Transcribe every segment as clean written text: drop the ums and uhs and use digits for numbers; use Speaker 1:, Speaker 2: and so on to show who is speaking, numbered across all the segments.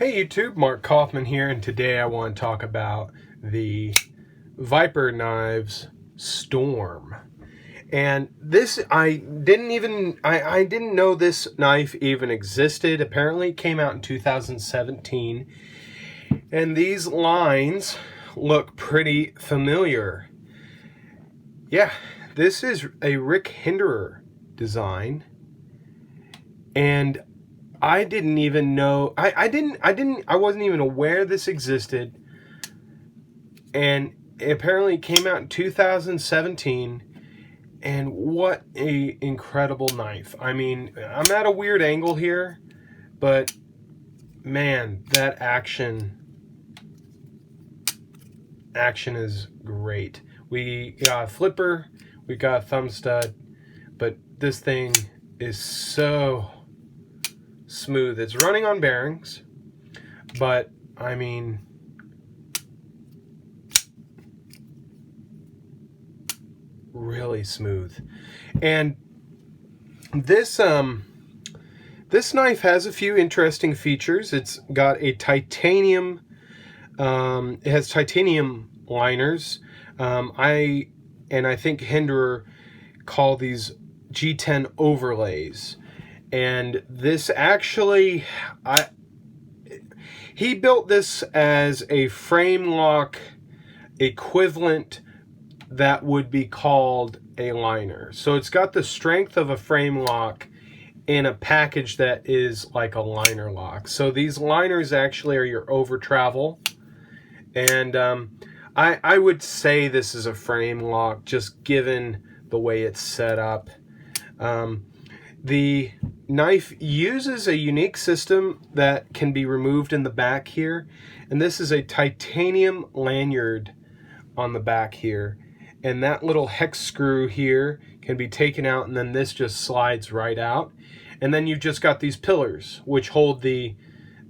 Speaker 1: Hey YouTube, Mark Kaufman here, and today I want to talk about the Viper Knives Storm. And this, I didn't know this knife even existed. Apparently it came out in 2017. And these lines look pretty familiar. Yeah, this is a Rick Hinderer design. And I didn't even know, I wasn't even aware this existed. And it apparently came out in 2017. And what a incredible knife. I mean, I'm at a weird angle here, but man, that action is great. We got a flipper, we got a thumb stud, but this thing is so smooth. It's running on bearings, but I mean, really smooth. And this this knife has a few interesting features. It's got a titanium, it has titanium liners. I think Hinderer call these G10 overlays. And this actually, he built this as a frame lock equivalent that would be called a liner. So it's got the strength of a frame lock in a package that is like a liner lock. So these liners actually are your over travel. And I would say this is a frame lock just given the way it's set up. The knife uses a unique system that can be removed in the back here. And this is a titanium lanyard on the back here. And that little hex screw here can be taken out, and then this just slides right out. And then you've just got these pillars which hold the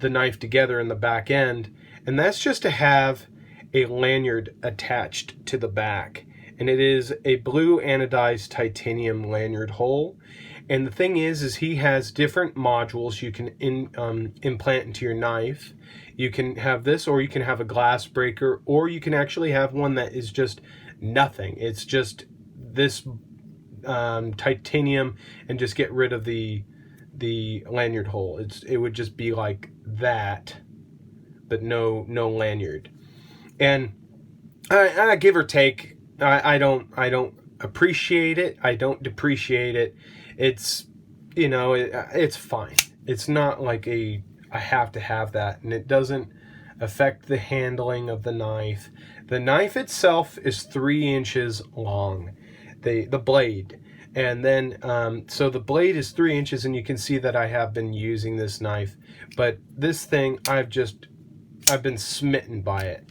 Speaker 1: knife together in the back end. And that's just to have a lanyard attached to the back. And it is a blue anodized titanium lanyard hole. And the thing is he has different modules you can implant into your knife. You can have this, or you can have a glass breaker, or you can actually have one that is just nothing. It's just this titanium, and just get rid of the lanyard hole. It would just be like that, but no lanyard. And I give or take, I don't appreciate it. I don't depreciate it. It's, you know, it's fine. It's not like I have to have that, and it doesn't affect the handling of the knife. The knife itself is 3 inches long, the blade. And then, so the blade is 3 inches, and you can see that I have been using this knife. But this thing, I've been smitten by it.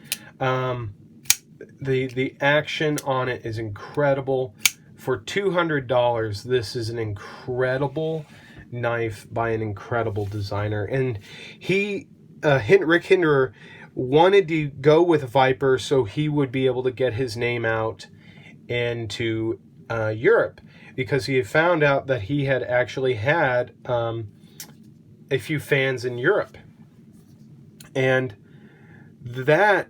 Speaker 1: The action on it is incredible. For $200, this is an incredible knife by an incredible designer. And Rick Hinderer wanted to go with Viper so he would be able to get his name out into Europe, because he had found out that he had actually had a few fans in Europe. And that,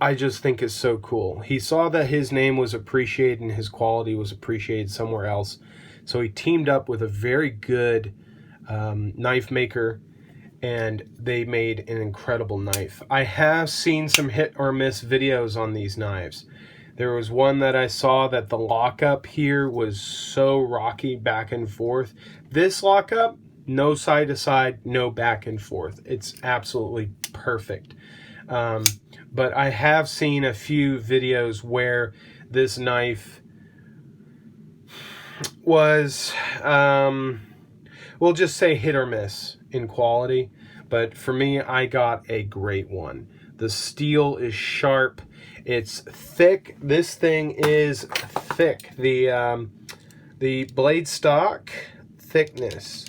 Speaker 1: I just think, is so cool. He saw that his name was appreciated and his quality was appreciated somewhere else. So he teamed up with a very good knife maker, and they made an incredible knife. I have seen some hit or miss videos on these knives. There was one that I saw that the lockup here was so rocky back and forth. This lockup, no side to side, no back and forth. It's absolutely perfect. But I have seen a few videos where this knife was, we'll just say hit or miss in quality. But for me, I got a great one. The steel is sharp. It's thick. This thing is thick. The blade stock thickness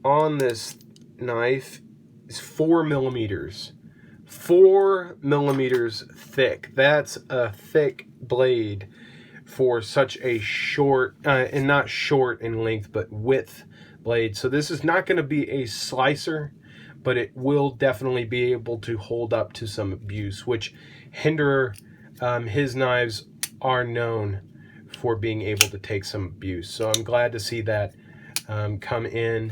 Speaker 1: on this knife is 4 millimeters. 4 millimeters thick. That's a thick blade for such a short, and not short in length, but width blade. So this is not going to be a slicer, but it will definitely be able to hold up to some abuse, which Hinderer, his knives are known for being able to take some abuse. So I'm glad to see that come in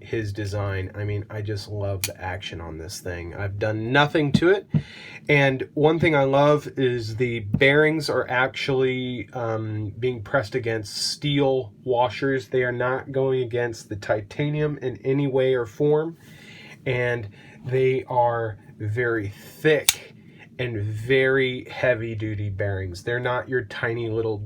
Speaker 1: his design. I mean, I just love the action on this thing. I've done nothing to it. And one thing I love is the bearings are actually being pressed against steel washers. They are not going against the titanium in any way or form. And they are very thick and very heavy duty bearings. They're not your tiny little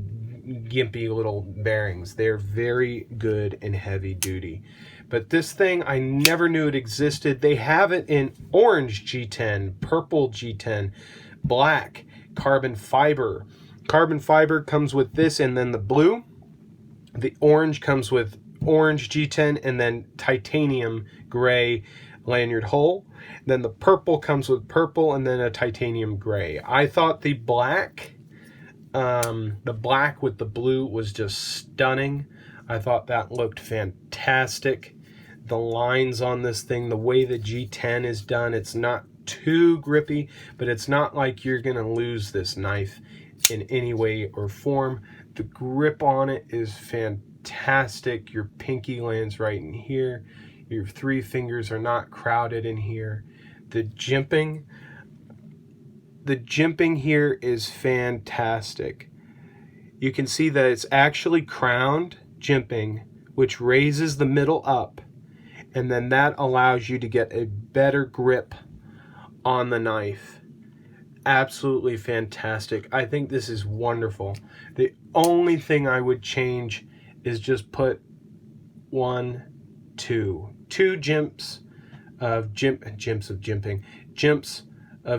Speaker 1: gimpy little bearings. They're very good and heavy duty. But this thing, I never knew it existed. They have it in orange G10, purple G10, black, carbon fiber. Carbon fiber comes with this, and then the blue. The orange comes with orange G10, and then titanium gray lanyard hole. Then the purple comes with purple, and then a titanium gray. I thought the black with the blue was just stunning. I thought that looked fantastic. The lines on this thing, the way the G10 is done, it's not too grippy, but it's not like you're gonna lose this knife in any way or form. The grip on it is fantastic. Your pinky lands right in here. Your 3 fingers are not crowded in here. The jimping here is fantastic. You can see that it's actually crowned jimping, which raises the middle up, and then that allows you to get a better grip on the knife. Absolutely fantastic. I think this is wonderful. The only thing I would change is just put two jimps of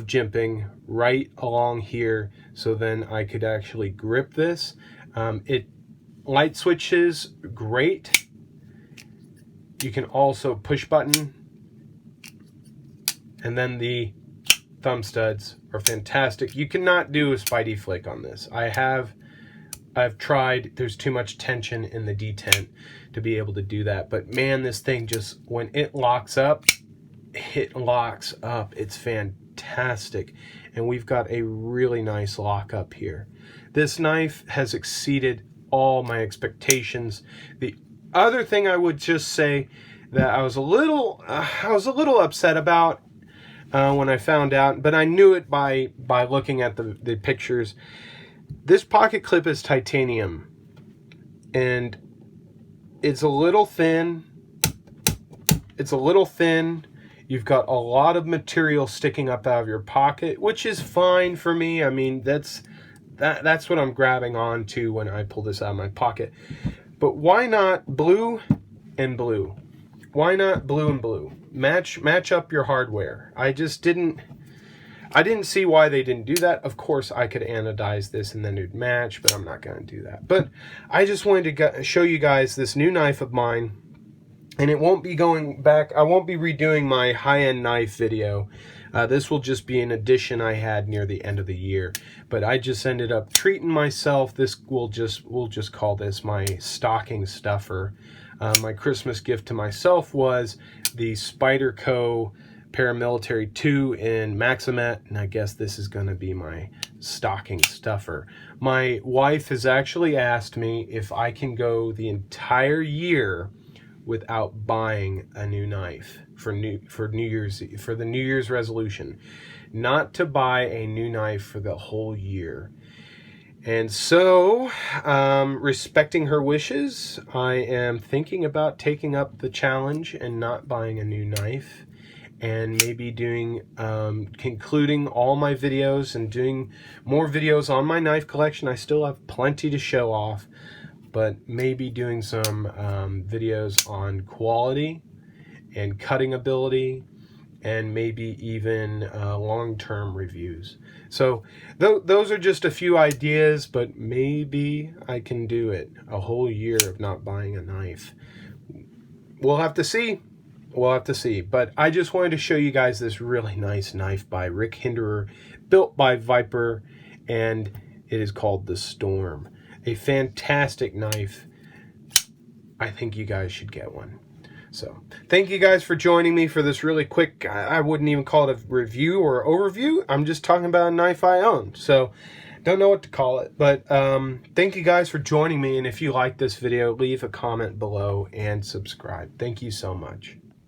Speaker 1: jimping right along here, so then I could actually grip this. Light switches, great. You can also push button, and then the thumb studs are fantastic. You cannot do a Spidey flick on this. I've tried. There's too much tension in the detent to be able to do that. But man, this thing just, when it locks up, it locks up. It's fantastic. And we've got a really nice lockup here. This knife has exceeded all my expectations. The other thing I would just say that I was a little upset about when I found out, but I knew it by looking at the pictures. This pocket clip is titanium, and it's a little thin. You've got a lot of material sticking up out of your pocket, which is fine for me. I mean, that's what I'm grabbing onto when I pull this out of my pocket. But why not blue and blue? Why not blue and blue? Match up your hardware. I didn't see why they didn't do that. Of course, I could anodize this and then it'd match, but I'm not going to do that. But I just wanted to show you guys this new knife of mine, and it won't be going back. I won't be redoing my high-end knife video. This will just be an addition I had near the end of the year. But I just ended up treating myself. We'll just call this my stocking stuffer. My Christmas gift to myself was the Spyderco Paramilitary 2 in Maximet, and I guess this is going to be my stocking stuffer. My wife has actually asked me if I can go the entire year without buying a new knife for the New Year's resolution, not to buy a new knife for the whole year. And so, respecting her wishes, I am thinking about taking up the challenge and not buying a new knife, and maybe doing, concluding all my videos and doing more videos on my knife collection. I still have plenty to show off, but maybe doing some videos on quality and cutting ability, and maybe even long-term reviews. So those are just a few ideas, but maybe I can do it. A whole year of not buying a knife. We'll have to see. We'll have to see. But I just wanted to show you guys this really nice knife by Rick Hinderer, built by Viper, and it is called the Storm. A fantastic knife. I think you guys should get one. So thank you guys for joining me for this really quick, I wouldn't even call it a review or overview. I'm just talking about a knife I own. So don't know what to call it, but thank you guys for joining me. And if you like this video, leave a comment below and subscribe. Thank you so much.